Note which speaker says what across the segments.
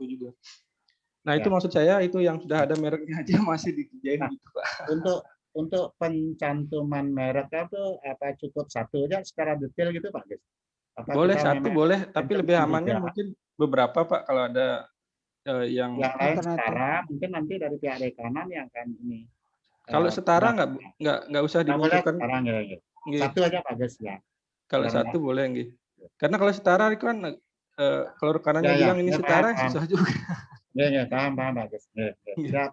Speaker 1: juga. Nah, itu
Speaker 2: Ya.
Speaker 1: maksud saya itu yang sudah ada mereknya aja masih dikerjain
Speaker 2: Nah,
Speaker 1: gitu, Pak.
Speaker 2: Untuk pencantuman merek itu apa cukup satu aja secara detail gitu Pak Gus? Apa
Speaker 1: Boleh
Speaker 2: kita
Speaker 1: satu
Speaker 2: memang
Speaker 1: boleh, tapi lebih
Speaker 2: cantumkan
Speaker 1: amannya
Speaker 2: 3?
Speaker 1: mungkin beberapa, Pak, kalau ada yang
Speaker 2: Yang lain
Speaker 3: Alternatif.
Speaker 2: setara, mungkin nanti dari pihak rekanan yang akan ini.
Speaker 1: kalau setara
Speaker 2: Nah,
Speaker 1: nggak usah
Speaker 2: nggak boleh
Speaker 1: dimunculkan.
Speaker 2: sekarang ya.
Speaker 1: Nggih.
Speaker 2: Satu aja Pak Gus ya.
Speaker 1: Kalau
Speaker 2: Biar
Speaker 1: satu
Speaker 2: enggak-
Speaker 1: boleh nggih. Karena kalau setara itu kan kalau rekanannya
Speaker 2: Ya,
Speaker 1: bilang ini
Speaker 2: ya,
Speaker 1: setara
Speaker 2: paham.
Speaker 1: susah juga.
Speaker 2: Ya, paham Pak Gus. Ya. Siap.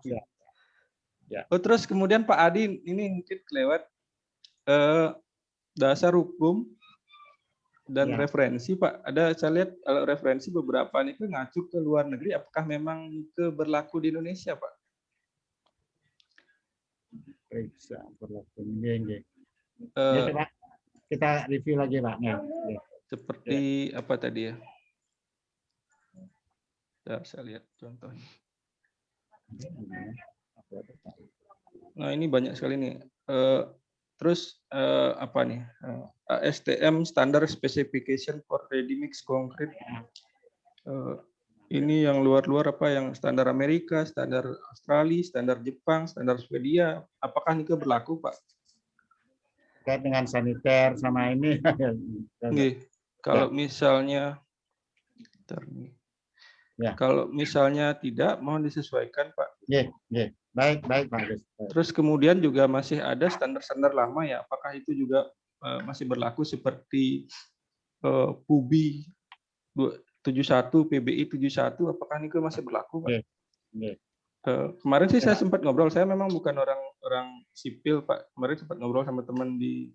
Speaker 2: Ya.
Speaker 1: Oh, terus kemudian Pak Adi ini mungkin kelewat dasar hukum dan
Speaker 2: Ya.
Speaker 1: referensi, Pak. Ada saya lihat kalau referensi beberapa nih ngacu ke luar negeri, apakah memang berlaku di Indonesia, Pak?
Speaker 2: Periksa berlaku. Ya,
Speaker 1: Eh,
Speaker 2: coba kita review lagi Pak. Ya.
Speaker 1: seperti apa tadi ya? Saya lihat contohnya. Nah, ini banyak sekali nih. Terus apa nih? STM Standard Specification for Ready Mix Concrete. Ini yang luar-luar apa yang standar Amerika, standar Australia, standar Jepang, standar Swedia. Apakah ini berlaku, Pak?
Speaker 2: Terkait dengan saniter sama ini.
Speaker 1: Nggih. Kalau misalnya kalau misalnya tidak, mohon disesuaikan, Pak.
Speaker 2: Baik Pak Gus.
Speaker 1: Terus kemudian juga masih ada standar-standar lama ya. Apakah itu juga masih berlaku seperti PUBI 71, PBI 71, apakah ini masih berlaku, Pak? Kemarin sih saya sempat ngobrol. Saya memang bukan orang sipil, Pak. Kemarin sempat ngobrol sama teman di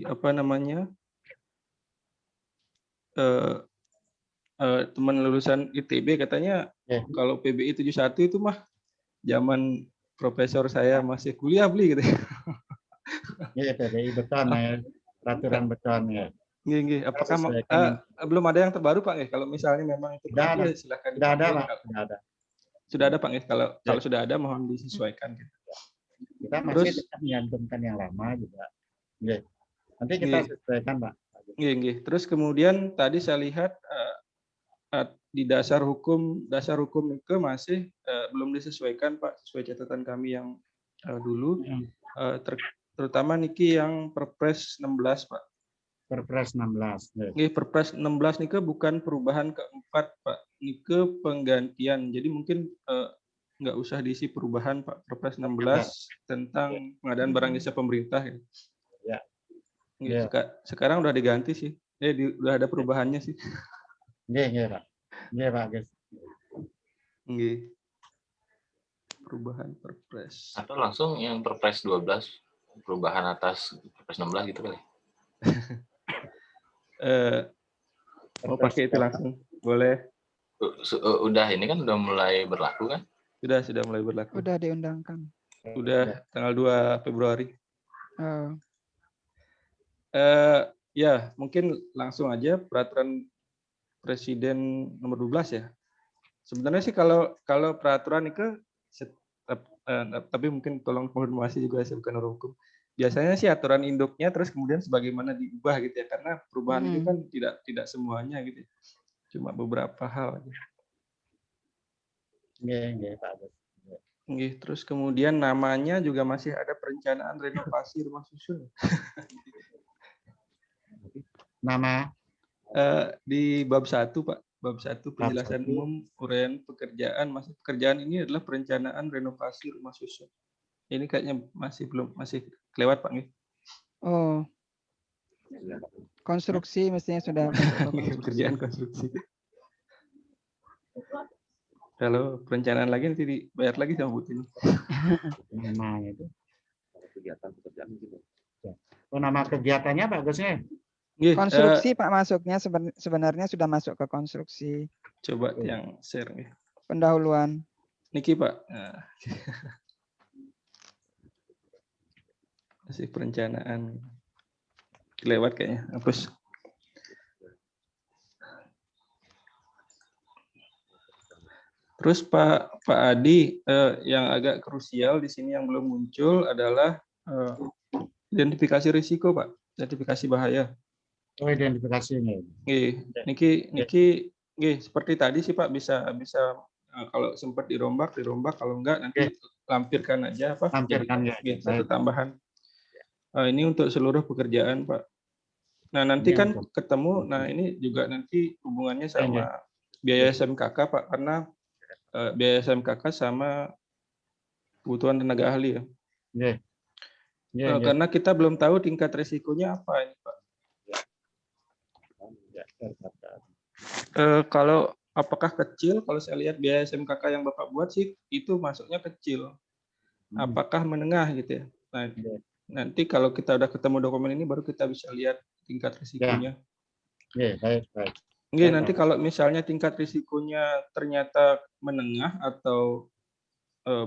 Speaker 1: apa namanya? Teman lulusan ITB katanya kalau PBI 71 itu mah zaman profesor saya masih kuliah beli gitu.
Speaker 2: Iya, PBI beton ya, peraturan beton ya.
Speaker 1: Nggih. Apakah belum ada yang terbaru, Pak? Kalau misalnya memang itu berlaku, ya silakan.
Speaker 2: Sudah ada, Pak.
Speaker 1: Sudah ada, Pak. Kalau sudah ada, mohon disesuaikan.
Speaker 2: Kita masih tetap menyantumkan yang lama juga. Nanti kita sesuaikan, Pak.
Speaker 1: Nggih. Terus kemudian tadi saya lihat di dasar hukum itu masih belum disesuaikan, Pak, sesuai catatan kami yang dulu, terutama niki yang Perpres 16, Pak.
Speaker 2: Perpres 16.
Speaker 1: Nggih, Perpres 16 niki bukan perubahan keempat, Pak. Niki penggantian. Jadi mungkin nggak usah diisi perubahan, Pak. Perpres 16 tentang pengadaan barang jasa pemerintah. Ya. Sekarang udah diganti sih. Udah ada perubahannya sih.
Speaker 2: Nggih, Pak. Nggih, Pak, guys.
Speaker 1: Nggih. Perubahan Perpres.
Speaker 4: Atau langsung yang Perpres 12 perubahan atas Perpres 16 gitu kali.
Speaker 1: Pakai itu langsung. Boleh.
Speaker 4: Udah ini kan udah mulai berlaku kan?
Speaker 1: Sudah mulai berlaku.
Speaker 3: Udah diundangkan.
Speaker 1: Udah tanggal 2 Februari.
Speaker 3: Oh.
Speaker 1: Ya, mungkin langsung aja peraturan Presiden nomor 12 ya. Sebenarnya sih kalau peraturan itu tapi mungkin tolong konfirmasi juga, saya bukan orang hukum. Biasanya sih aturan induknya terus kemudian sebagaimana diubah gitu ya, karena perubahan itu kan tidak semuanya gitu. Cuma beberapa hal aja.
Speaker 2: Nggih, Pak.
Speaker 1: Nggih, terus kemudian namanya juga masih ada perencanaan renovasi rumah susun.
Speaker 2: Nama
Speaker 1: di bab 1, Pak. Bab 1 penjelasan umum uraian pekerjaan. Pekerjaan ini adalah perencanaan renovasi rumah susun. Ini kayaknya masih kelewat, Pak.
Speaker 3: Oh. Konstruksi mestinya sudah
Speaker 1: pekerjaan konstruksi. Kalau perencanaan lagi nanti dibayar lagi sama Bu Tini.
Speaker 2: Nama itu. Kegiatan pekerjaan gitu. Oh, nama kegiatannya bagusnya.
Speaker 3: Konstruksi Pak masuknya sebenarnya sudah masuk ke konstruksi.
Speaker 1: Coba yang share nih.
Speaker 3: Pendahuluan.
Speaker 1: Niki, Pak. Masih perencanaan. Kelewat kayaknya. Hapus. Terus Pak Adi, yang agak krusial di sini yang belum muncul adalah identifikasi risiko, Pak. Identifikasi bahaya.
Speaker 2: Oh, identifikasinya.
Speaker 1: Niki Nggih, seperti tadi sih Pak, bisa bisa kalau sempat dirombak, kalau enggak nanti lampirkan aja apa, jadi
Speaker 2: Lampirkan ya.
Speaker 1: nggih, satu
Speaker 2: Baik.
Speaker 1: tambahan. Ini untuk seluruh pekerjaan Pak. Nah nanti
Speaker 2: Ini
Speaker 1: kan
Speaker 2: untuk-
Speaker 1: ketemu, nah ini juga nanti hubungannya
Speaker 2: Iya.
Speaker 1: sama biaya SMKK Pak, karena biaya SMKK sama kebutuhan tenaga ahli ya.
Speaker 2: Nggih. Nggih, nggih.
Speaker 1: Karena kita belum tahu tingkat risikonya apa ini Pak.
Speaker 2: Ya,
Speaker 1: Kalau apakah kecil, kalau saya lihat biaya SMKK yang Bapak buat sih itu masuknya kecil. Apakah menengah gitu ya. Nah,
Speaker 2: Iya.
Speaker 1: nanti kalau kita udah ketemu dokumen ini baru kita bisa lihat tingkat risikonya.
Speaker 2: Nggih, baik, baik.
Speaker 1: Nggih,
Speaker 2: Baik,
Speaker 1: nanti
Speaker 2: Pak.
Speaker 1: kalau misalnya tingkat risikonya ternyata menengah atau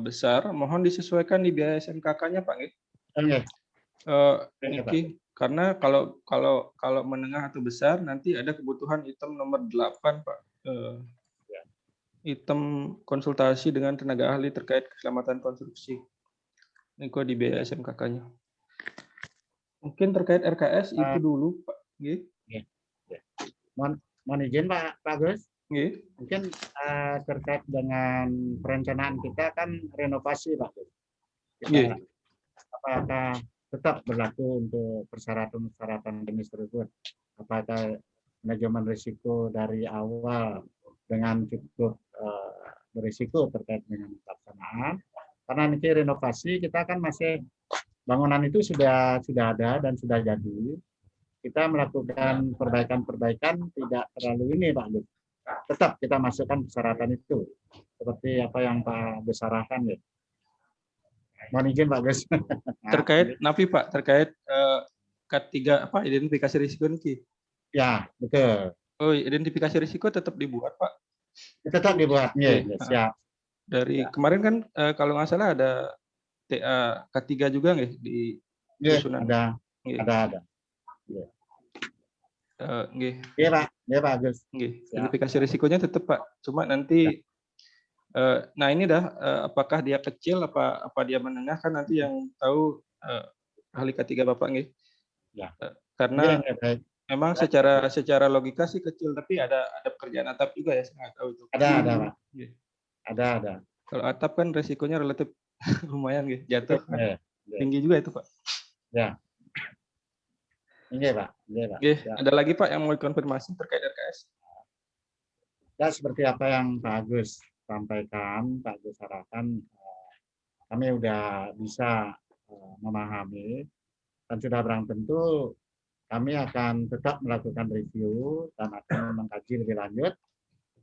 Speaker 1: besar, mohon disesuaikan di biaya SMKK-nya Pak. Nggih.
Speaker 2: Nggih.
Speaker 1: Niki, karena kalau menengah atau besar nanti ada kebutuhan item nomor 8 Pak. Item konsultasi dengan tenaga ahli terkait keselamatan konstruksi. Ini kok di biaya SMKK-nya. Mungkin terkait RKS itu dulu Pak. Nggih.
Speaker 2: Mohon izin Pak Agus.
Speaker 1: Nggih.
Speaker 2: Mungkin terkait dengan perencanaan kita kan renovasi Pak Agus.
Speaker 1: Nggih.
Speaker 2: Apakah tetap berlaku untuk persyaratan-persyaratan jenis tersebut? Apakah manajemen risiko dari awal dengan cukup berisiko terkait dengan pelaksanaan? Karena nanti renovasi kita kan masih bangunan itu sudah ada dan sudah jadi. Kita melakukan perbaikan-perbaikan tidak terlalu ini Pak Gus. Tetap kita masukkan persyaratan itu seperti apa yang Pak Gus arahkan ya. Mohon izin Pak Gus.
Speaker 1: Terkait napi Pak, terkait K3 apa identifikasi risiko niki.
Speaker 2: Ya, betul.
Speaker 1: Oh, identifikasi risiko tetap dibuat Pak.
Speaker 2: Tetap dibuat. Ya, siap.
Speaker 1: Dari kemarin kan kalau nggak salah ada TA K3 juga nggih di susunan.
Speaker 2: Ada.
Speaker 1: Nggih.
Speaker 2: Iya Pak, iya Pak Agus.
Speaker 1: Nggih. Identifikasi risikonya tetap Pak. Cuma nanti nah ini dah apakah dia kecil apa dia menengah kan nanti yang tahu ahli K3 Bapak nggih.
Speaker 2: Ya.
Speaker 1: Karena
Speaker 2: ya, baik.
Speaker 1: memang secara logika sih kecil tapi ada pekerjaan atap juga ya, saya nggak tahu itu.
Speaker 2: Ada Pak.
Speaker 1: Nggih.
Speaker 2: Ada.
Speaker 1: Kalau atap kan resikonya relatif lumayan nggih, jatuh kan.
Speaker 2: Ya.
Speaker 1: Tinggi juga itu Pak.
Speaker 2: Ya. Iya Pak.
Speaker 1: Nggih, ada lagi Pak yang mau dikonfirmasi terkait RKS?
Speaker 2: Ya seperti apa yang Pak Agus sampaikan, Pak Agus arahkan, kami sudah bisa memahami dan sudah barang tentu kami akan tetap melakukan review dan akan mengkaji lebih lanjut.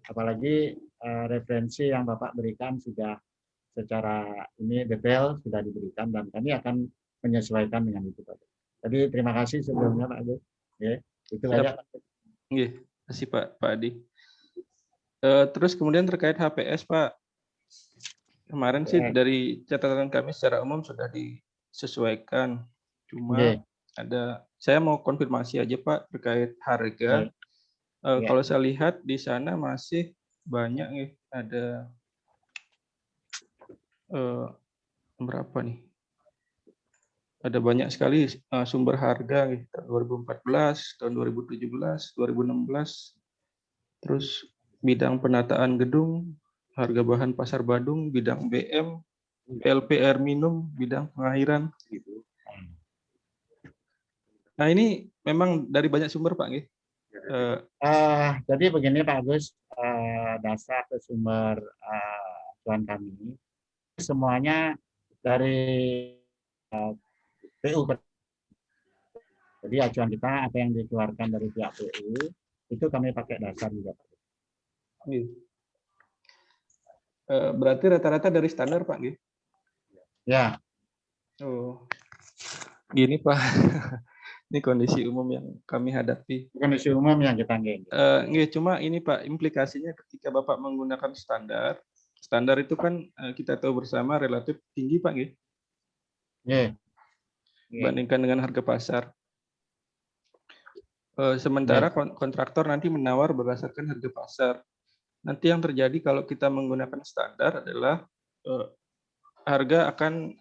Speaker 2: Apalagi referensi yang Bapak berikan sudah secara ini detail sudah diberikan dan kami akan menyesuaikan dengan itu Pak. Jadi terima kasih sebelumnya Pak Agus. Ya, itu aja.
Speaker 1: Nggih, kasih Pak Adi. Terus kemudian terkait HPS Pak, kemarin sih dari catatan kami secara umum sudah disesuaikan. Cuma saya mau konfirmasi aja Pak terkait harga. Kalau saya lihat di sana masih banyak nih, ada berapa nih? Ada banyak sekali sumber harga nih, tahun 2014, tahun 2017, 2016. Terus bidang penataan gedung, harga bahan pasar Badung, bidang BM, LPR minum, bidang pengairan. Nah ini memang dari banyak sumber Pak nggih.
Speaker 2: Jadi begini Pak Agus, dasar sumber acuan kami semuanya dari PU. Jadi acuan kita apa yang dikeluarkan dari pihak PU itu kami pakai dasar juga Pak.
Speaker 1: Berarti rata-rata dari standar Pak nggih?
Speaker 2: Ya.
Speaker 1: Oh, gini Pak. Ini kondisi umum yang kami hadapi.
Speaker 2: Kondisi umum yang kita
Speaker 1: nggih, cuma ini Pak, implikasinya ketika Bapak menggunakan standar itu kan kita tahu bersama relatif tinggi Pak nggih. Bandingkan dengan harga pasar. Sementara kontraktor nanti menawar berdasarkan harga pasar. Nanti yang terjadi kalau kita menggunakan standar adalah harga akan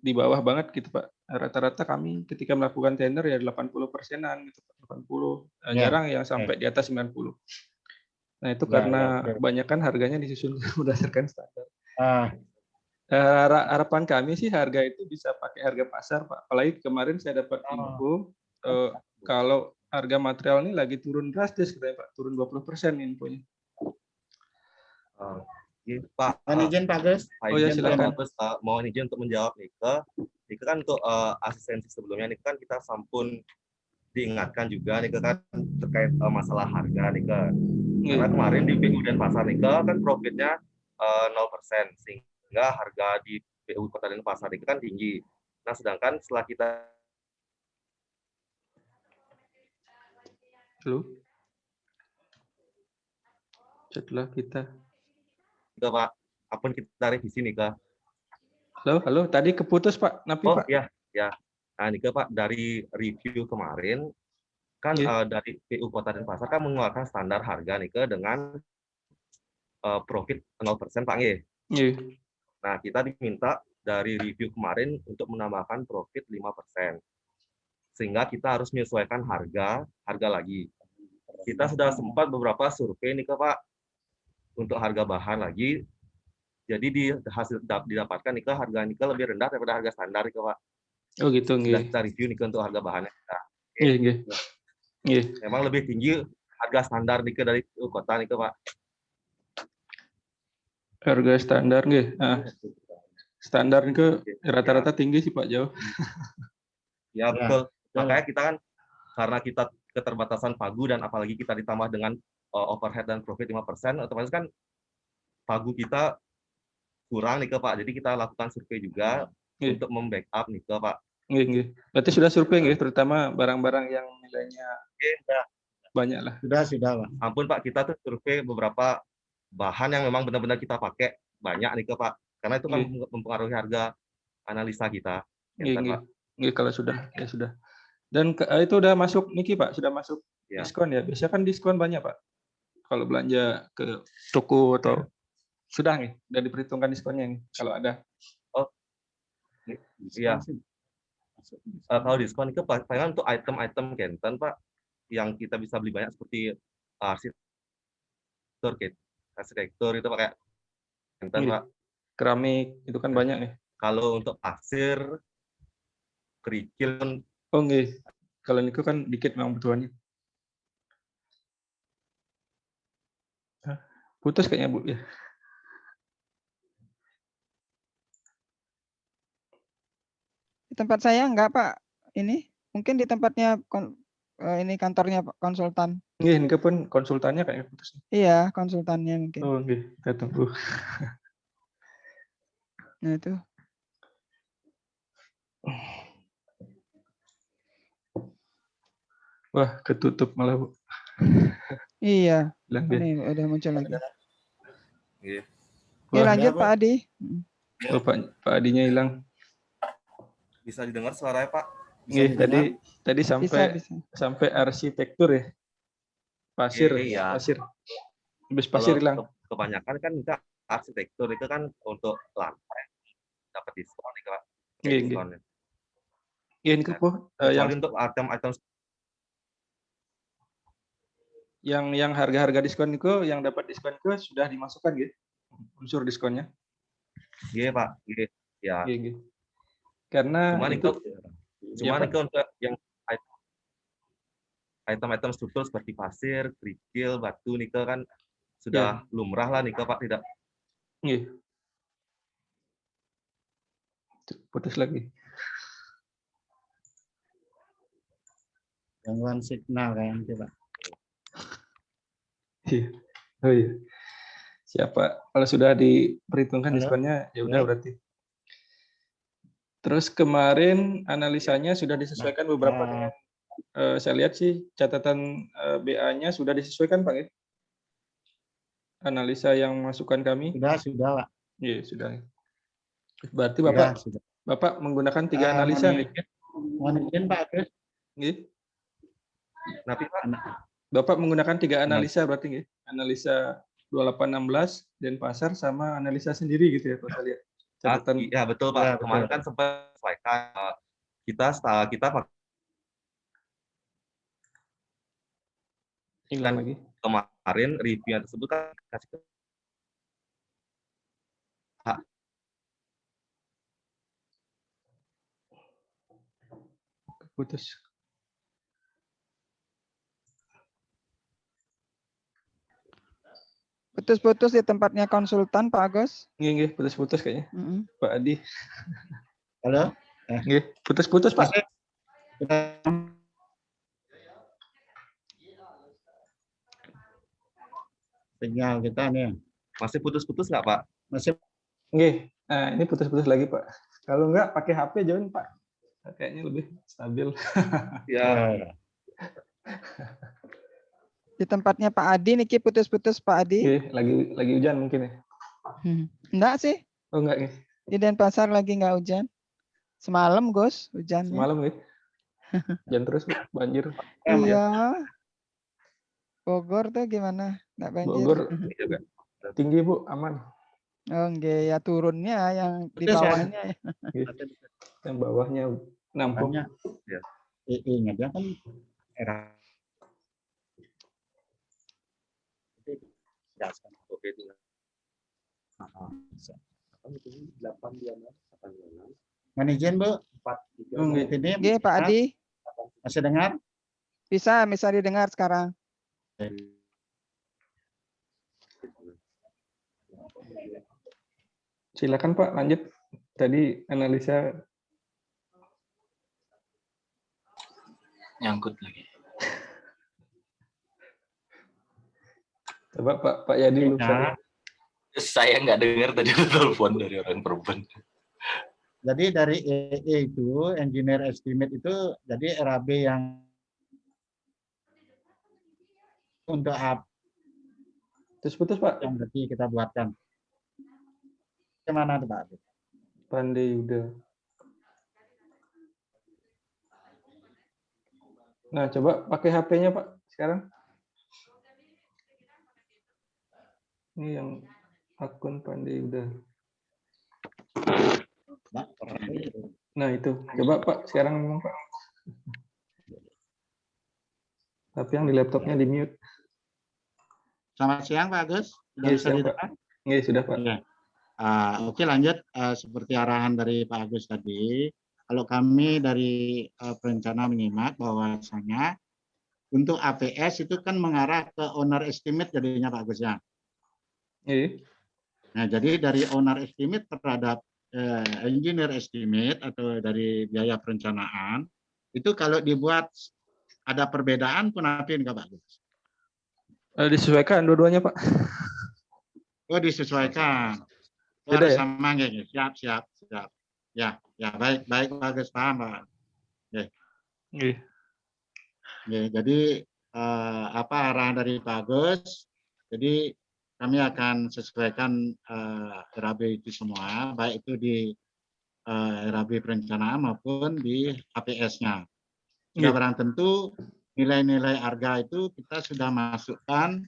Speaker 1: di bawah banget gitu Pak. Rata-rata kami ketika melakukan tender ya 80%-an gitu Pak. 80. Jarang yang sampai di atas 90. Nah, itu
Speaker 2: Ya,
Speaker 1: karena
Speaker 2: ya, oke.
Speaker 1: kebanyakan harganya disusun berdasarkan standar.
Speaker 2: Ah,
Speaker 1: Harapan kami sih harga itu bisa pakai harga pasar, Pak. Apalagi kemarin saya dapat
Speaker 2: oh,
Speaker 1: info kalau harga material ini lagi turun drastis katanya, Pak. Turun 20% infonya.
Speaker 5: Iya, Pak,
Speaker 2: mohon izin Pak Gus.
Speaker 5: Pak
Speaker 1: Oh ya,
Speaker 5: izin
Speaker 1: silakan.
Speaker 5: terus mohon izin untuk menjawab Nike kan untuk asistensi sebelumnya Nike kan kita sampun diingatkan juga Nike kan terkait masalah harga Nike. Karena kemarin di BU Denpasar Nike kan profitnya 0%, sehingga harga di BU Kota Denpasar Nike kan tinggi. Nah, sedangkan setelah kita
Speaker 1: Halo. Setelah kita
Speaker 5: Pak, apa kita revisi Nike.
Speaker 1: halo, tadi keputus Pak. Napi
Speaker 5: Oh
Speaker 1: Pak.
Speaker 5: ya, ya. Nah, Nike Pak, dari review kemarin kan
Speaker 1: Iya.
Speaker 5: dari PU Kota Denpasar kan mengeluarkan standar harga Nike dengan profit 0% Pak Nge.
Speaker 1: Iya.
Speaker 5: Nah, kita diminta dari review kemarin untuk menambahkan profit 5%. Sehingga kita harus menyesuaikan harga lagi. Kita sudah sempat beberapa survei nih Pak untuk harga bahan lagi. Jadi di hasil didapatkan nih harga Nike lebih rendah daripada harga standar nih Pak.
Speaker 1: Oh gitu,
Speaker 5: Sudah
Speaker 1: nggih.
Speaker 5: kita review nih untuk harga bahannya.
Speaker 1: Nggih, nggih. Nggih.
Speaker 5: Memang lebih tinggi harga standar Nike dari kota nih Pak.
Speaker 1: Harga standar nggih. Standar ke rata-rata tinggi sih Pak, jauh.
Speaker 5: Ya, betul.
Speaker 2: betul.
Speaker 5: Makanya kita kan karena kita keterbatasan pagu dan apalagi kita ditambah dengan overhead dan profit 5%, otomatis kan pagu kita kurang nih Pak. Jadi kita lakukan survei juga untuk membackup nih Pak.
Speaker 1: Nggih. Berarti sudah survei nggih, terutama barang-barang yang nilainya banyak lah.
Speaker 2: Sudah Pak.
Speaker 5: Ampun Pak, kita tuh survei beberapa bahan yang memang benar-benar kita pakai banyak nih Pak. Karena itu kan mempengaruhi harga analisa kita.
Speaker 1: Nggih, kalau sudah ya sudah. Dan itu udah masuk Niki Pak, sudah masuk diskon ya. Biasanya kan diskon banyak Pak. Kalau belanja ke toko atau sudah nih, udah diperhitungkan diskonnya nih kalau ada.
Speaker 5: Oh, iya. Kalau diskon itu palingan untuk item-item Kenten Pak, yang kita bisa beli banyak seperti arsitektur itu pakai Kenten Pak.
Speaker 1: Keramik itu kan banyak nih.
Speaker 5: Kalau untuk pasir, kerikil.
Speaker 1: Oh nggih. Kalau niku kan dikit memang butuhannya. Putus kayaknya Bu ya.
Speaker 3: Di tempat saya enggak Pak. Ini mungkin di tempatnya ini kantornya Pak konsultan.
Speaker 1: Nggih, niku pun konsultannya kayaknya putus.
Speaker 3: Iya, konsultannya mungkin.
Speaker 1: Oh nggih, kita tunggu.
Speaker 3: Nah itu.
Speaker 1: Wah, ketutup malah Bu.
Speaker 3: Iya.
Speaker 1: Ini
Speaker 3: udah muncul lagi.
Speaker 5: Iya.
Speaker 3: Oke, lanjut Pak Adi.
Speaker 1: Oh, Pak Adinya hilang.
Speaker 5: Bisa didengar suaranya Pak?
Speaker 1: Nggih, tadi sampai arsitektur ya. Pasir. Habis pasir hilang.
Speaker 5: Kebanyakan kan kita arsitektur itu kan untuk lantai dapat diskon nih Pak.
Speaker 1: Iya. Iya, ini kok yang
Speaker 5: untuk item-item
Speaker 1: yang harga-harga diskon itu yang dapat diskon itu sudah dimasukkan gitu unsur diskonnya.
Speaker 5: Iya Pak, iya.
Speaker 1: Iya. Karena
Speaker 5: cuma
Speaker 1: itu
Speaker 5: untuk yang item-item struktur seperti pasir, kerikil, batu, nikel kan sudah lumrah lah nikel Pak, tidak.
Speaker 1: Iya. Putus lagi.
Speaker 2: Gangguan signal kayaknya Pak.
Speaker 1: Iya. Oh iya. Siapa? Kalau sudah diperhitungkan diskonnya, ya udah berarti. Terus kemarin analisanya sudah disesuaikan beberapa dengan saya lihat sih catatan BA-nya sudah disesuaikan Pak ya? Analisa yang masukan kami.
Speaker 2: Sudah Pak.
Speaker 1: Iya, sudah. Berarti Bapak menggunakan 3 analisa nih.
Speaker 2: Mohon izin Pak Gus.
Speaker 1: Nggih.
Speaker 5: Tapi Pak,
Speaker 1: Bapak menggunakan 3 analisa berarti nggih? Analisa 2816 Denpasar sama analisa sendiri gitu ya kalau saya lihat. Catatan.
Speaker 5: Ya betul Pak. Kemarin kan sempat sesuaikan kita
Speaker 1: hilang lagi.
Speaker 5: kemarin review tersebut kan kasih ke
Speaker 1: Putus.
Speaker 3: Putus-putus di tempatnya konsultan Pak Agus.
Speaker 1: Nggih, putus-putus kayaknya.
Speaker 3: Mm-mm.
Speaker 1: Pak Adi.
Speaker 2: Halo?
Speaker 1: Nggih, putus-putus Pak.
Speaker 2: Masih? Sinyal kita nih.
Speaker 5: masih putus-putus nggak Pak?
Speaker 2: Masih
Speaker 1: Nggih. Nah, ini putus-putus lagi Pak. Kalau enggak pakai HP join Pak. Kayaknya lebih stabil.
Speaker 5: Ya,
Speaker 3: Di tempatnya Pak Adi niki putus-putus Pak Adi.
Speaker 1: Nggih, lagi hujan mungkin ya.
Speaker 3: Enggak sih.
Speaker 1: Oh enggak nggih.
Speaker 3: Di Denpasar lagi enggak hujan. Semalam Gus hujannya.
Speaker 1: Semalam nggih. Hujan terus Bu, banjir.
Speaker 3: Iya. Bogor tuh gimana? Enggak banjir.
Speaker 1: Bogor
Speaker 5: ini juga.
Speaker 1: tinggi Bu, aman.
Speaker 3: Oh enggak, ya turunnya yang di
Speaker 2: Putus ya?
Speaker 3: bawahnya.
Speaker 1: Nggih. Yang bawahnya nampung.
Speaker 2: Makanya EE-nya dia kan era
Speaker 5: Oke, tinggal.
Speaker 2: Mohon izin Bu,
Speaker 1: Oh, nggih.
Speaker 2: ini
Speaker 3: Nggih, Pak Adi.
Speaker 2: masih dengar?
Speaker 3: Bisa didengar sekarang.
Speaker 1: Silakan Pak, lanjut. Tadi analisa
Speaker 4: Nyangkut lagi.
Speaker 1: coba Pak Yadi dulu.
Speaker 2: Nah,
Speaker 4: Saya nggak dengar tadi ada telepon dari orang perempuan.
Speaker 2: jadi dari EE itu, engineer estimate itu, jadi RAB yang untuk apa
Speaker 1: Putus-putus Pak.
Speaker 2: yang berarti kita buatkan. Kemana tuh Pak?
Speaker 1: Pandai udah. Nah, coba pakai HP-nya Pak sekarang. Ini yang akun Pandai udah.
Speaker 2: Pak,
Speaker 1: Nah, itu. Coba Pak sekarang memang Pak. Tapi yang di laptopnya di mute.
Speaker 2: Selamat siang Pak Agus. Sudah
Speaker 1: Iya,
Speaker 2: bisa
Speaker 1: siang, Pak.
Speaker 2: didengar?
Speaker 1: Nggih, sudah Pak.
Speaker 2: Iya. Oke, lanjut. Seperti arahan dari Pak Agus tadi, kalau kami dari perencana menyimak bahwasanya untuk APS itu kan mengarah ke owner estimate jadinya Pak Agus ya.
Speaker 1: Iya.
Speaker 2: Nah, jadi dari owner estimate terhadap engineer estimate atau dari biaya perencanaan itu kalau dibuat ada perbedaan pun apa enggak Pak Agus?
Speaker 1: Disesuaikan dua-duanya Pak.
Speaker 2: Oh, disesuaikan. Oh,
Speaker 1: Beda
Speaker 2: harus
Speaker 1: ya?
Speaker 2: sama nggih. Siap. Ya, baik Pak Agus, paham Pak.
Speaker 1: Nggih.
Speaker 2: Ya, jadi apa arahan dari Pak Agus? Jadi kami akan sesuaikan RAB itu semua, baik itu di RAB perencanaan maupun di APS-nya. Sudah
Speaker 1: Iya.
Speaker 2: barang tentu nilai-nilai harga itu kita sudah masukkan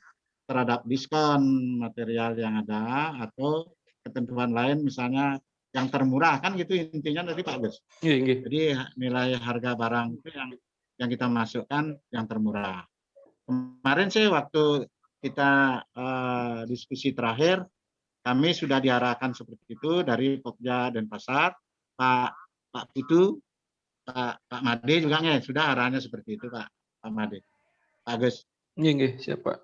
Speaker 2: terhadap diskon material yang ada atau ketentuan lain misalnya yang termurah kan gitu intinya dari Pak Agus.
Speaker 1: Nggih.
Speaker 2: Jadi nilai harga barang itu yang kita masukkan yang termurah. Kemarin sih waktu kita diskusi terakhir, kami sudah diarahkan seperti itu dari Pokja Denpasar, Pak Putu, Pak Made juga nggak, sudah arahannya seperti itu Pak Made. Pak Agus.
Speaker 1: Nggih, siap Pak.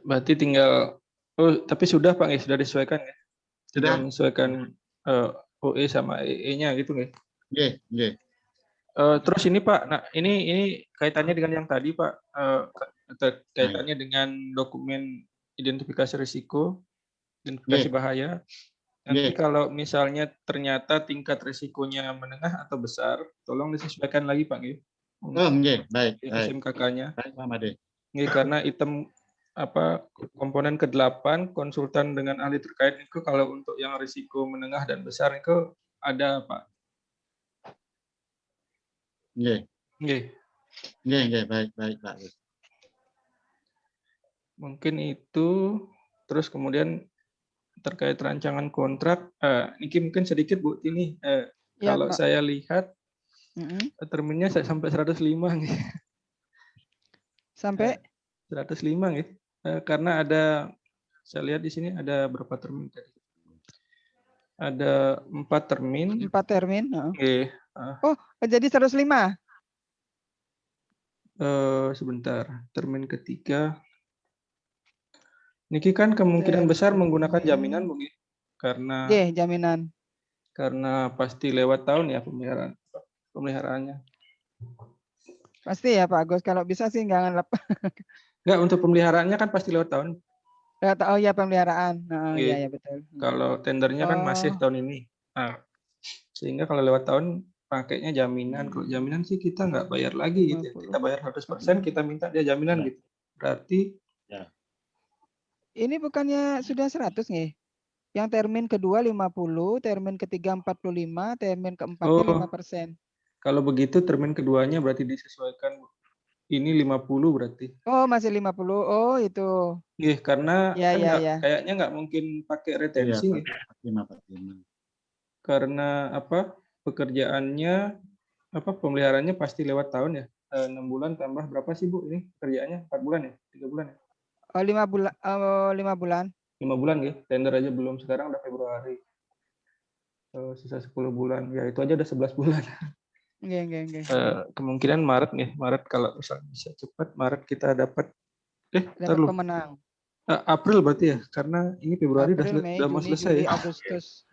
Speaker 1: Berarti tinggal tapi sudah Pak, sudah disesuaikan ya? Sudah menyesuaikan OE sama EE-nya gitu nggih?
Speaker 2: Nggih.
Speaker 1: Terus ini Pak, nah ini kaitannya dengan yang tadi Pak, kaitannya dengan dokumen identifikasi risiko, identifikasi bahaya. Nanti kalau misalnya ternyata tingkat risikonya menengah atau besar, tolong disesuaikan lagi Pak nggih.
Speaker 2: Oh nggih, baik.
Speaker 1: SMKK-nya.
Speaker 2: Baik Pak Made.
Speaker 1: Nggih, karena item komponen ke-8 konsultan dengan ahli terkait itu kalau untuk yang risiko menengah dan besar itu ada Pak. Nggih.
Speaker 2: Baik Pak.
Speaker 1: Mungkin itu, terus kemudian terkait rancangan kontrak, ini mungkin sedikit Bu ini kalau
Speaker 3: Pak.
Speaker 1: saya lihat terminnya sampai 105 nih.
Speaker 3: Sampai
Speaker 1: 105 ya. Karena saya lihat di sini ada berapa termin tadi? Ada 4 termin.
Speaker 3: 4 termin.
Speaker 1: Oke.
Speaker 3: Oh, jadi 105.
Speaker 1: Sebentar. Termin ketiga. Niki kan kemungkinan besar menggunakan jaminan mungkin karena
Speaker 3: jaminan.
Speaker 1: karena pasti lewat tahun ya pemeliharaannya.
Speaker 3: Pasti ya Pak Agus, kalau bisa sih nggak ngelap.
Speaker 1: Enggak, untuk pemeliharaannya kan pasti lewat tahun.
Speaker 3: Oh ya pemeliharaan.
Speaker 1: Iya.
Speaker 3: Iya ya betul.
Speaker 1: Kalau tendernya kan masih tahun ini. Nah, sehingga kalau lewat tahun pakainya jaminan. Kalau jaminan sih kita nggak bayar lagi gitu. Kita bayar 100%, kita minta dia jaminan gitu. Berarti
Speaker 3: ini bukannya sudah 100 nih? Yang termin kedua 50, termin ketiga 45, termin keempatnya 5%.
Speaker 1: Kalau begitu termin keduanya berarti disesuaikan. Ini 50 berarti.
Speaker 3: Oh, masih 50. Oh, itu.
Speaker 1: Iya, karena kayaknya nggak mungkin pakai retensi.
Speaker 2: Iya, 45.
Speaker 1: Karena pekerjaannya pemeliharaannya pasti lewat tahun ya. 6 bulan tambah berapa sih Bu ini pekerjaannya? 4 bulan ya? 3 bulan ya?
Speaker 3: 5 bulan. 5 bulan.
Speaker 1: 5 bulan ya. Tender aja belum, sekarang udah Februari. Sisa 10 bulan. Ya itu aja udah 11 bulan.
Speaker 3: Nggih.
Speaker 1: Kemungkinan Maret nih. Maret kalau misalnya bisa cepat, Maret kita dapat
Speaker 3: pemenang.
Speaker 1: April berarti ya, karena ini Februari
Speaker 3: Mei,
Speaker 1: udah mau
Speaker 3: Juni,
Speaker 1: selesai.
Speaker 3: Juli, Agustus.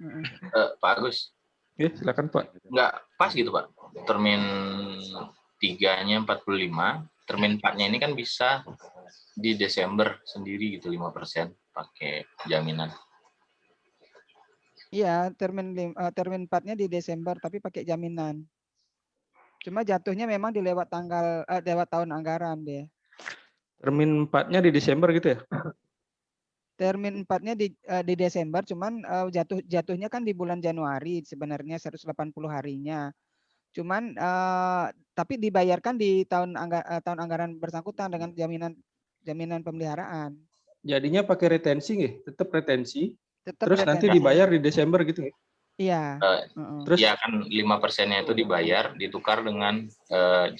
Speaker 4: Pak Agus.
Speaker 1: Ya, silakan Pak.
Speaker 4: Nggak pas gitu Pak. Termin 3-nya 45, termin 4-nya ini kan bisa di Desember sendiri gitu 5% pakai jaminan.
Speaker 3: Iya, termin 4-nya di Desember tapi pakai jaminan. Cuma jatuhnya memang di lewat tahun anggaran deh.
Speaker 1: Termin 4-nya di Desember gitu ya?
Speaker 3: Termin 4-nya di Desember, cuman jatuhnya kan di bulan Januari sebenarnya 180 harinya. Cuman tapi dibayarkan di tahun anggaran bersangkutan dengan jaminan pemeliharaan.
Speaker 1: Jadinya pakai retensi nggih? Tetap retensi. Terus nanti dibayar di Desember gitu nggih?
Speaker 3: Iya.
Speaker 1: Terus
Speaker 4: ya kan 5%-nya itu dibayar ditukar dengan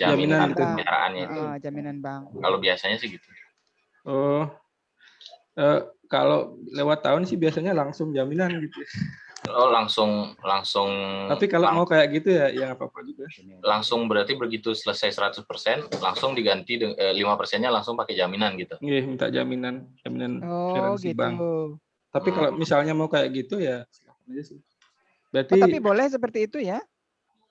Speaker 4: jaminan pemeliharaannya itu.
Speaker 3: Jaminan bank.
Speaker 4: Kalau biasanya sih gitu.
Speaker 1: Oh. Kalau lewat tahun sih biasanya langsung jaminan gitu.
Speaker 4: Oh, langsung.
Speaker 1: Tapi kalau mau kayak gitu ya apa-apa juga.
Speaker 4: Langsung berarti begitu selesai 100%, langsung diganti 5%-nya langsung pakai jaminan gitu.
Speaker 1: Iya, minta jaminan garansi
Speaker 3: gitu.
Speaker 1: bank. Tapi kalau misalnya mau kayak gitu ya silakan aja sih. Berarti
Speaker 3: tapi boleh seperti itu ya?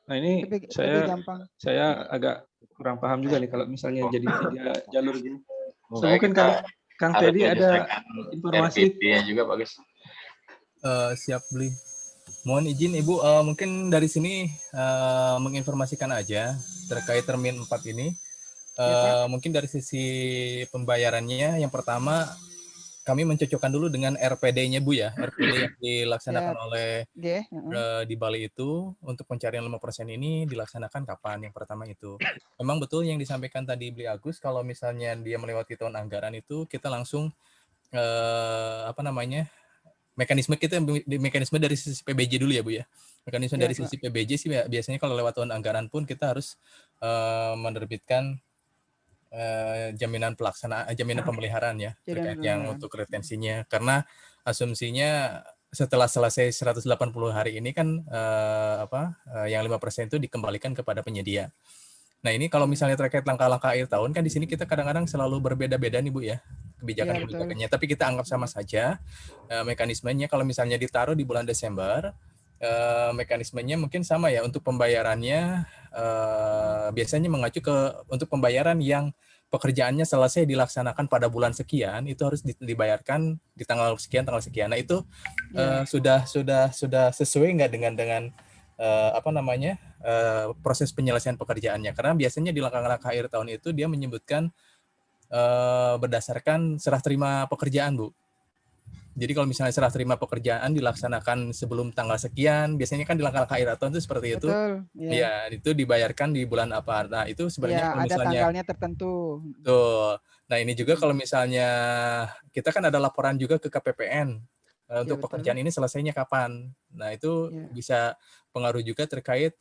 Speaker 1: Nah, ini
Speaker 3: lebih gampang.
Speaker 1: Saya agak kurang paham juga nih kalau misalnya jadi 3 jalur gini.
Speaker 4: Mungkin
Speaker 1: Kang Teddy ada informasi
Speaker 4: juga Pak Gus.
Speaker 6: Siap beli. Mohon izin Ibu, mungkin dari sini menginformasikan aja terkait termin 4 ini. Mungkin dari sisi pembayarannya, yang pertama kami mencocokkan dulu dengan RPD-nya Bu ya, RPD yang dilaksanakan oleh di Bali itu untuk pencarian 5% ini dilaksanakan kapan? Yang pertama itu. Memang betul yang disampaikan tadi Beli Agus, kalau misalnya dia melewati tahun anggaran itu kita langsung mekanisme dari sisi PBJ dulu ya Bu ya. Mekanisme dari sisi PBJ sih biasanya kalau lewat tahun anggaran pun kita harus menerbitkan jaminan pemeliharaan ya terkait yang untuk retensinya, karena asumsinya setelah selesai 180 hari ini kan yang 5% itu dikembalikan kepada penyedia. Nah ini kalau misalnya terkait langkah-langkah akhir tahun kan di sini kita kadang-kadang selalu berbeda-beda nih Bu ya kebijakannya, tapi kita anggap sama saja mekanismenya. Kalau misalnya ditaruh di bulan Desember, mekanismenya mungkin sama ya untuk pembayarannya. Biasanya mengacu untuk pembayaran yang pekerjaannya selesai dilaksanakan pada bulan sekian itu harus dibayarkan di tanggal sekian. Nah itu sudah sesuai nggak dengan proses penyelesaian pekerjaannya? Karena biasanya di langkah-langkah akhir tahun itu dia menyebutkan berdasarkan serah terima pekerjaan Bu. Jadi kalau misalnya serah terima pekerjaan dilaksanakan sebelum tanggal sekian, biasanya kan di langkah-langkah akhir tahun itu seperti itu. Ya, itu dibayarkan di bulan apa. Nah, itu sebenarnya kalau
Speaker 3: ada
Speaker 6: misalnya
Speaker 3: tanggalnya tertentu.
Speaker 6: Tuh. Nah, ini juga kalau misalnya kita kan ada laporan juga ke KPPN untuk pekerjaan ini selesainya kapan. Nah, itu bisa pengaruh juga terkait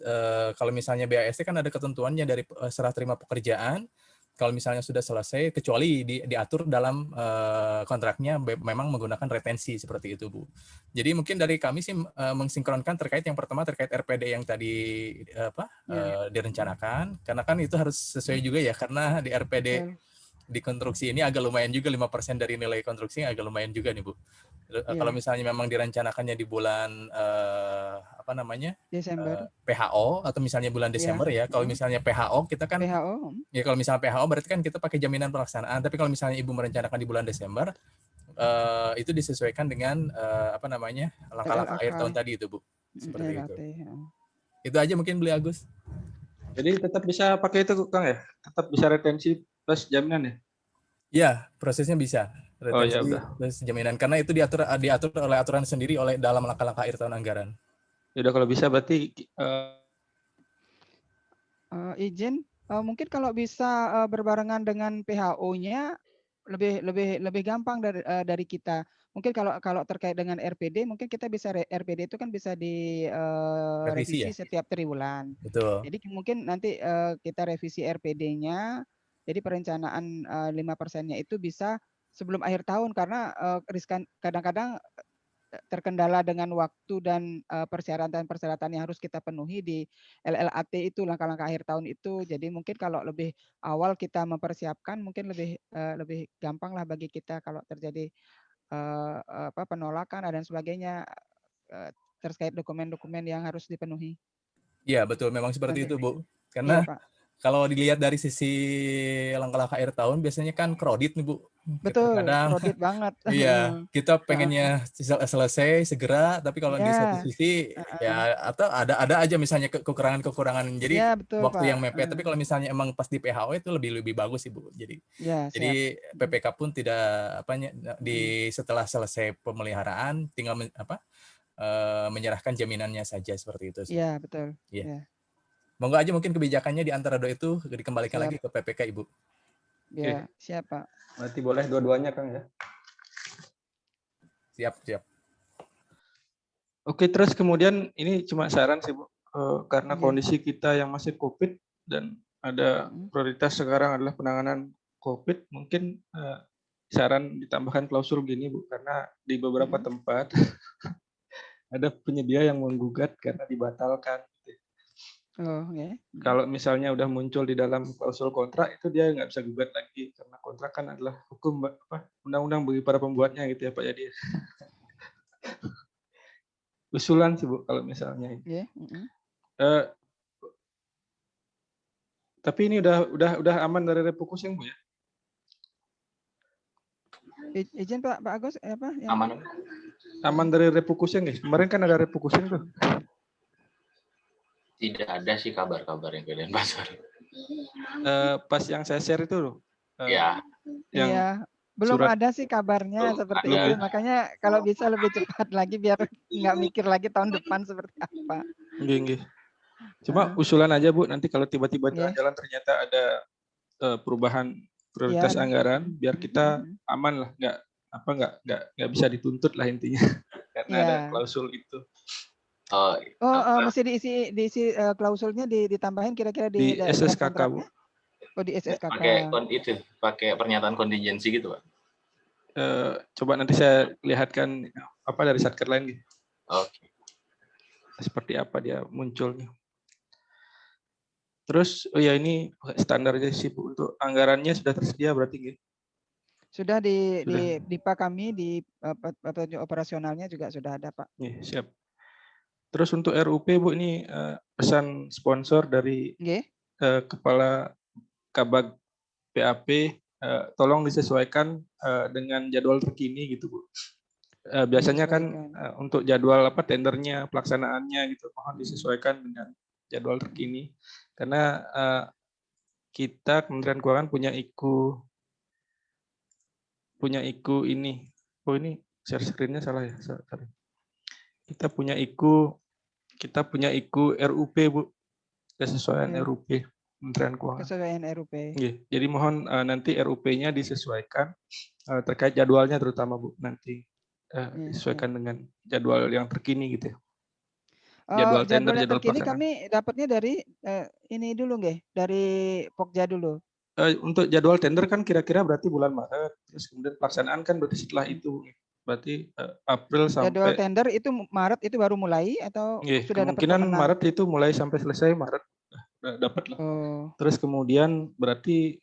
Speaker 6: kalau misalnya BAST kan ada ketentuannya dari serah terima pekerjaan kalau misalnya sudah selesai, kecuali diatur dalam kontraknya memang menggunakan retensi seperti itu, Bu. Jadi mungkin dari kami sih mensinkronkan terkait yang pertama terkait RPD yang tadi direncanakan, karena kan itu harus sesuai juga ya, karena di RPD di konstruksi ini agak lumayan juga 5% dari nilai konstruksi agak lumayan juga nih, Bu. Kalau misalnya memang direncanakannya di bulan
Speaker 3: Desember.
Speaker 6: PHO atau misalnya bulan Desember ya. Kalau misalnya PHO kita kan ya kalau misalnya PHO berarti kan kita pakai jaminan pelaksanaan. Tapi kalau misalnya Ibu merencanakan di bulan Desember itu disesuaikan dengan langkah-langkah akhir tahun tadi itu, Bu. Seperti itu. Itu aja mungkin beli Agus.
Speaker 1: Jadi tetap bisa pakai itu Kang ya? Tetap bisa retensi plus jaminan ya?
Speaker 6: Iya, prosesnya bisa. Retensi
Speaker 1: ya udah.
Speaker 6: plus jaminan karena itu diatur oleh aturan sendiri oleh dalam langkah-langkah akhir tahun anggaran.
Speaker 1: Ya udah kalau bisa berarti
Speaker 3: izin mungkin kalau bisa berbarengan dengan PHO-nya lebih gampang dari kita. Mungkin kalau terkait dengan RPD mungkin kita bisa RPD itu kan bisa direvisi setiap triwulan.
Speaker 6: Betul.
Speaker 3: Jadi mungkin nanti kita revisi RPD-nya. Jadi perencanaan 5%-nya itu bisa sebelum akhir tahun karena riskan kadang-kadang terkendala dengan waktu dan persyaratan-persyaratan yang harus kita penuhi di LLAT itu langkah-langkah akhir tahun itu. Jadi mungkin kalau lebih awal kita mempersiapkan mungkin lebih gampang lah bagi kita kalau terjadi penolakan dan sebagainya terkait dokumen-dokumen yang harus dipenuhi.
Speaker 6: Iya, betul. Memang seperti itu, Bu. Karena kalau dilihat dari sisi langkah-langkah akhir tahun biasanya kan kredit nih, Bu.
Speaker 3: Betul,
Speaker 6: kadang
Speaker 3: kredit banget.
Speaker 6: Iya, kita pengennya selesai segera, tapi kalau di satu sisi ya atau ada aja misalnya kekurangan-kekurangan. Jadi
Speaker 3: betul,
Speaker 6: waktu
Speaker 3: Pak.
Speaker 6: yang mepet, tapi kalau misalnya emang pas di PHO itu lebih bagus sih, Bu. Jadi PPK pun tidak setelah selesai pemeliharaan tinggal menyerahkan jaminannya saja seperti itu.
Speaker 3: Iya, betul.
Speaker 6: Iya. Monggo aja mungkin kebijakannya di antara dua itu dikembalikan lagi ke PPK, Ibu.
Speaker 3: Ya, siap, Pak.
Speaker 1: Berarti boleh dua-duanya, Kang ya?
Speaker 6: Siap.
Speaker 1: Oke, terus kemudian ini cuma saran sih, Bu. Karena kondisi kita yang masih COVID dan ada prioritas sekarang adalah penanganan COVID, mungkin saran ditambahkan klausul gini, Bu, karena di beberapa tempat ada penyedia yang menggugat karena dibatalkan. Kalau misalnya udah muncul di dalam klausul kontrak itu dia nggak bisa gugat lagi karena kontrak kan adalah hukum undang-undang bagi para pembuatnya gitu ya Pak Yadi. Usulan sih Bu kalau misalnya. Tapi ini udah aman dari refocusing Bu ya?
Speaker 3: Izin Pak Agus apa?
Speaker 1: Aman dari refocusing ya? Kemarin kan ada refocusing tuh.
Speaker 4: Tidak ada sih kabar-kabar yang ke Denpasar.
Speaker 1: Pas yang saya share itu loh.
Speaker 3: Belum ada sih kabarnya seperti itu. Makanya kalau bisa lebih cepat lagi biar nggak mikir lagi tahun depan seperti apa.
Speaker 1: Nggih. Cuma usulan aja Bu, nanti kalau tiba-tiba jalan ternyata ada perubahan prioritas anggaran, biar kita aman lah, nggak bisa dituntut lah intinya karena ada klausul itu.
Speaker 3: Mesti diisi klausulnya ditambahin kira-kira di
Speaker 1: SSKK Bu.
Speaker 3: Di SSKK.
Speaker 4: Pakai pernyataan kontingensi gitu Pak.
Speaker 1: Coba nanti saya lihatkan dari satker lain gitu.
Speaker 4: Oke.
Speaker 1: Seperti apa dia munculnya. Terus ini standarnya sih Bu, untuk anggarannya sudah tersedia berarti gitu.
Speaker 3: Sudah di PA kami di operasionalnya juga sudah ada Pak.
Speaker 1: Siap. Terus untuk RUP Bu, ini pesan sponsor dari Kepala Kabag PAP, tolong disesuaikan dengan jadwal terkini gitu Bu. Biasanya kan untuk jadwal tendernya, pelaksanaannya gitu, mohon disesuaikan dengan jadwal terkini. Karena kita Kementerian Keuangan punya IKU ini. Oh ini share screen-nya salah ya. Sorry. Kita punya IKU RUP Bu, kesesuaian RUP Kementerian Keuangan.
Speaker 3: Kesesuaian RUP.
Speaker 1: Jadi mohon nanti RUP-nya disesuaikan terkait jadwalnya terutama Bu, nanti disesuaikan dengan jadwal yang terkini gitu ya.
Speaker 3: Jadwal terkini kami dapatnya dari ini dulu dari Pokja dulu.
Speaker 1: untuk jadwal tender kan kira-kira berarti bulan Maret, terus kemudian pelaksanaan kan berarti setelah itu, berarti April
Speaker 3: Jadwal
Speaker 1: sampai,
Speaker 3: tender itu Maret itu baru mulai atau
Speaker 1: nggih,
Speaker 3: sudah dapat
Speaker 1: kemungkinan
Speaker 3: pemenang?
Speaker 1: Maret itu mulai sampai selesai Maret dapat lah.
Speaker 3: Oh,
Speaker 1: Terus kemudian berarti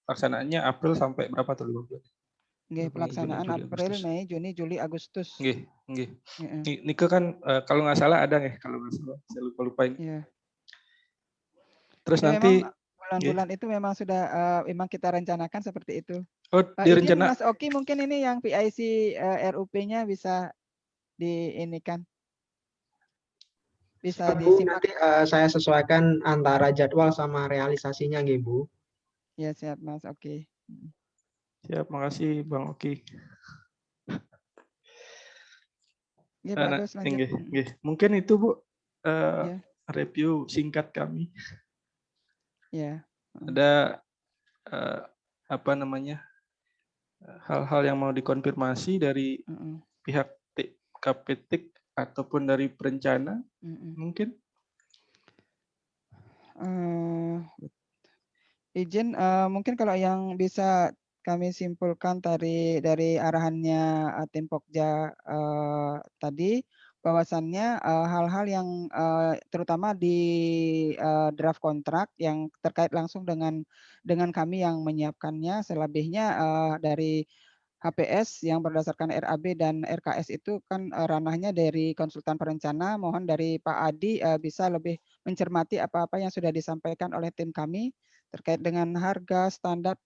Speaker 1: pelaksanaannya April sampai berapa tuh 5 bulan?
Speaker 3: nggih,
Speaker 1: Mei, Juni,
Speaker 3: pelaksanaan
Speaker 1: Juli,
Speaker 3: April,
Speaker 1: Agustus.
Speaker 3: Mei, Juni, Juli, Agustus.
Speaker 1: Nggih, nggih.
Speaker 3: Heeh,
Speaker 1: Nike kan kalau nggak salah ada nggih, kalau nggak salah saya lupa ini.
Speaker 3: iya.
Speaker 1: Terus
Speaker 3: Itu memang
Speaker 1: nanti, nggih.
Speaker 3: bulan-bulan itu memang sudah memang kita rencanakan seperti itu.
Speaker 1: Oh,
Speaker 3: Izin
Speaker 1: direncana.
Speaker 3: Mas Oki mungkin ini yang PIC RUP-nya bisa diinikan. Bisa
Speaker 7: Bu,
Speaker 3: disimak.
Speaker 7: nanti saya sesuaikan antara jadwal sama realisasinya, nggih, Bu.
Speaker 3: Ya, siap Mas Oki.
Speaker 1: Siap, makasih Bang Oki.
Speaker 3: Nggih, Pak Agus lanjut.
Speaker 1: Nggih, nggih. Mungkin itu Bu
Speaker 3: Ya,
Speaker 1: review singkat kami.
Speaker 3: ya.
Speaker 1: Ada apa namanya, hal-hal yang mau dikonfirmasi dari pihak KPTIK ataupun dari perencana mungkin?
Speaker 3: Izin mungkin kalau yang bisa kami simpulkan dari arahannya tim Pokja tadi, bahwasannya hal-hal yang terutama di draft kontrak yang terkait langsung dengan kami yang menyiapkannya, selebihnya dari HPS yang berdasarkan RAB dan RKS itu kan ranahnya dari konsultan perencana. Mohon dari Pak Adi bisa lebih mencermati apa-apa yang sudah disampaikan oleh tim kami terkait dengan harga, standar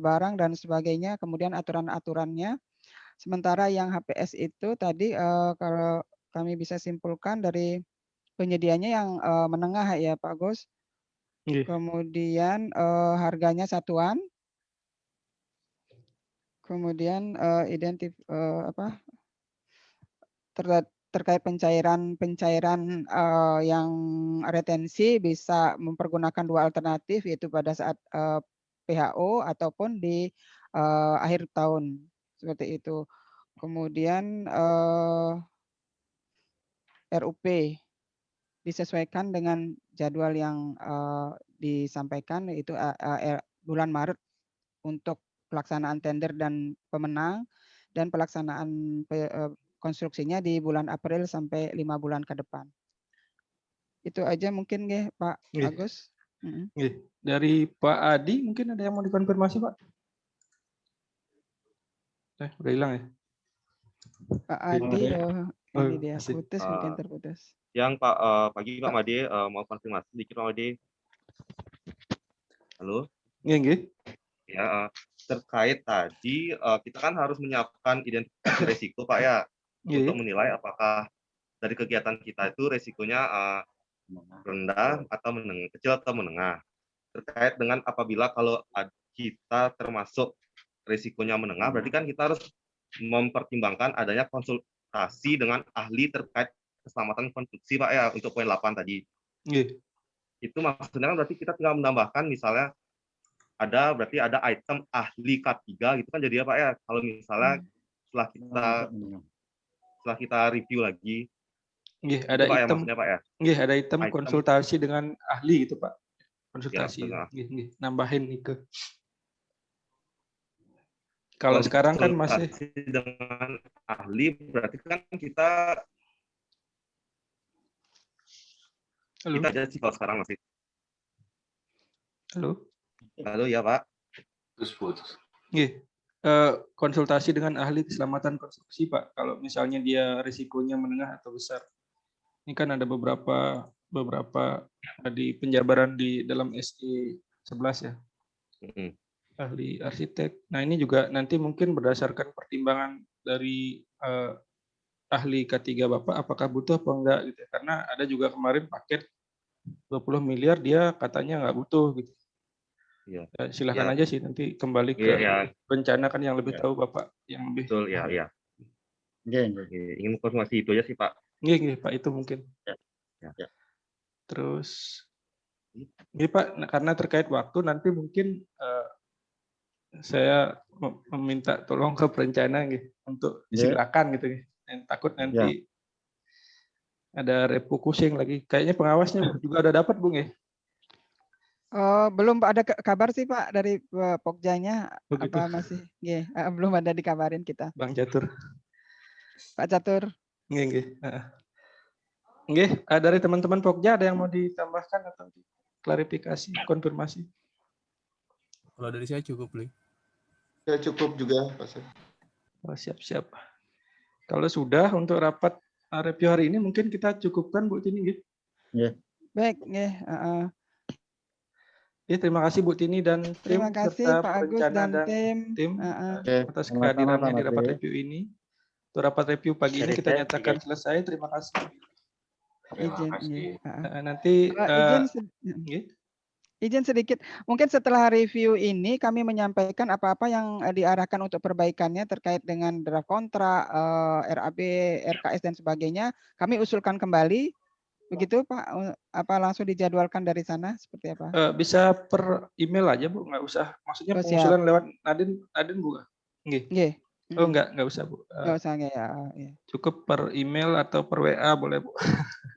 Speaker 3: barang dan sebagainya, kemudian aturan-aturannya. Sementara yang HPS itu tadi kalau kami bisa simpulkan dari penyedianya yang menengah ya Pak Gus. Kemudian harganya satuan. Kemudian terkait pencairan yang retensi bisa mempergunakan dua alternatif, yaitu pada saat PHO ataupun di akhir tahun seperti itu. Kemudian RUP disesuaikan dengan jadwal yang disampaikan, yaitu bulan Maret untuk pelaksanaan tender dan pemenang, dan pelaksanaan konstruksinya di bulan April sampai 5 bulan ke depan. Itu aja mungkin nggih Pak Agus.
Speaker 1: Dari Pak Adi mungkin ada yang mau dikonfirmasi Pak? Udah hilang ya?
Speaker 3: Pak Adi, ini dia putus, mungkin terputus.
Speaker 5: Yang pagi Pak Made mau konfirmasi sedikit Pak Made. Halo?
Speaker 1: Nggih.
Speaker 5: Ya, terkait tadi kita kan harus menyiapkan identifikasi risiko Pak ya, untuk menilai apakah dari kegiatan kita itu risikonya rendah atau menengah, kecil atau menengah. Terkait dengan apabila kalau kita termasuk risikonya menengah, berarti kan kita harus mempertimbangkan adanya konsultasi dengan ahli terkait keselamatan konstruksi Pak ya, untuk poin 8 tadi. Itu maksudnya kan berarti kita tinggal menambahkan misalnya berarti ada item ahli K3 gitu kan jadi ya Pak ya, kalau misalnya setelah kita review lagi.
Speaker 1: Ada
Speaker 5: Pak,
Speaker 1: item
Speaker 5: ya, Pak ya?
Speaker 1: ada item konsultasi dengan ahli gitu Pak. Konsultasi.
Speaker 5: Ya,
Speaker 1: nambahin itu. Kalau sekarang kan masih
Speaker 5: dengan ahli, berarti kan kita aja sih kalau sekarang masih. Halo ya Pak.
Speaker 4: Putus.
Speaker 1: Konsultasi dengan ahli keselamatan konstruksi Pak. Kalau misalnya dia risikonya menengah atau besar. Ini kan ada beberapa di penjabaran di dalam SE 11 ya. Ahli arsitek. Nah ini juga nanti mungkin berdasarkan pertimbangan dari ahli K3 Bapak, apakah butuh apa enggak gitu. Karena ada juga kemarin paket 20 miliar dia katanya nggak butuh gitu.
Speaker 5: Ya.
Speaker 1: Silahkan aja sih nanti kembali ke rencana kan yang lebih tahu Bapak yang lebih.
Speaker 5: Betul ya. Ingin konfirmasi itu aja sih Pak.
Speaker 1: Nggih Pak, itu mungkin.
Speaker 5: Ya.
Speaker 1: Terus ini Pak, karena terkait waktu nanti mungkin saya meminta tolong ke perencana untuk disegerakan gitu. Takut nanti ada refocusing lagi. Kayaknya pengawasnya juga udah dapat Bung ya.
Speaker 3: Oh, belum Pak, ada kabar sih Pak dari Pokjanya,
Speaker 1: Begitu.
Speaker 3: apa masih nggih, belum ada dikabarin kita.
Speaker 1: Bang Catur.
Speaker 3: Pak Catur.
Speaker 1: Nggih, nggih. Nggih, dari teman-teman Pokja ada yang mau ditambahkan atau klarifikasi, konfirmasi?
Speaker 6: Kalau dari saya cukup, Li.
Speaker 8: Ya cukup juga, Pak Sep.
Speaker 1: Oh, siap-siap. Kalau sudah untuk rapat review hari ini mungkin kita cukupkan Bu Tini, nggih.
Speaker 3: Baik, nggih,
Speaker 1: Ya, terima kasih Bu Tini dan tim
Speaker 3: terima kasih
Speaker 1: serta
Speaker 3: Pak Agus
Speaker 1: perencana
Speaker 3: dan tim.
Speaker 1: atas
Speaker 2: sama-sama,
Speaker 1: kehadirannya
Speaker 2: Pak
Speaker 1: di rapat
Speaker 2: Matri.
Speaker 1: review ini. Untuk rapat review pagi ini kita nyatakan selesai. Terima kasih.
Speaker 4: Terima
Speaker 3: Izin,
Speaker 4: kasih.
Speaker 3: nggih,
Speaker 1: Nanti nggih.
Speaker 3: izin sedikit. Mungkin setelah review ini kami menyampaikan apa-apa yang diarahkan untuk perbaikannya terkait dengan draft kontrak, RAB, RKS dan sebagainya. Kami usulkan kembali. Begitu Pak, apa langsung dijadwalkan dari sana seperti apa?
Speaker 1: Bisa per email aja Bu, nggak usah. Maksudnya
Speaker 3: Oh, siap.
Speaker 1: pengusulan lewat Nadine Bu? Nggih.
Speaker 3: Nggih.
Speaker 1: Oh nggak usah Bu.
Speaker 3: Nggak usah nggih ya. Iya.
Speaker 1: Cukup per email atau per WA boleh Bu.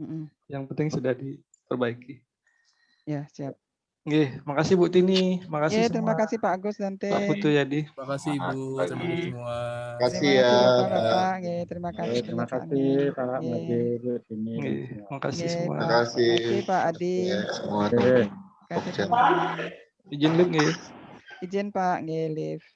Speaker 3: Mm-mm.
Speaker 1: Yang penting sudah diperbaiki.
Speaker 3: Ya, siap.
Speaker 1: Nggih, makasih Bu Tini, makasih
Speaker 3: Terima
Speaker 1: semua.
Speaker 3: kasih Pak Agus dan tim.
Speaker 1: Pak Putu Yadi.
Speaker 6: Terima kasih Ibu, terima kasih semua.
Speaker 8: Terima kasih
Speaker 3: Terima kasih
Speaker 8: ya.
Speaker 3: Bapak-bapak. Nggih, terima kasih
Speaker 2: Terima kasih
Speaker 3: penjelasannya.
Speaker 2: Pak
Speaker 3: Nggih.
Speaker 2: Madi, ini.
Speaker 1: Nggih, makasih
Speaker 3: Nggih,
Speaker 1: semua.
Speaker 8: Terima
Speaker 3: Pak.
Speaker 8: kasih.
Speaker 3: Terima kasih Pak Adi.
Speaker 8: Ya, semua
Speaker 2: Oke.
Speaker 8: teman.
Speaker 3: Terima kasih teman-teman.
Speaker 1: Izin Lip nggih.
Speaker 3: Izin Pak, nggih, live.